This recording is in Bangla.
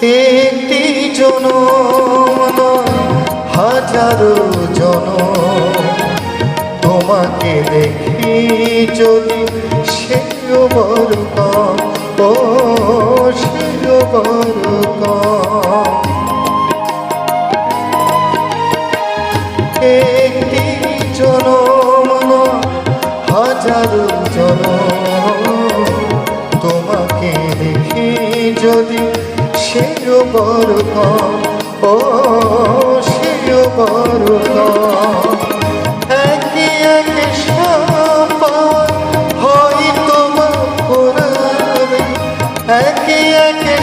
একটি জনম নয় হাজারো জনম, তোমাকে দেখি যদি সেও বড় কম, ও সেও বড় কম। একটি জনম নয় হাজারো জনম, তোমাকে দেখি যদি সেও বড় কম, ও সেও বড় কম। একে একে সাপার হয়তো বা পুরাবে, একে একে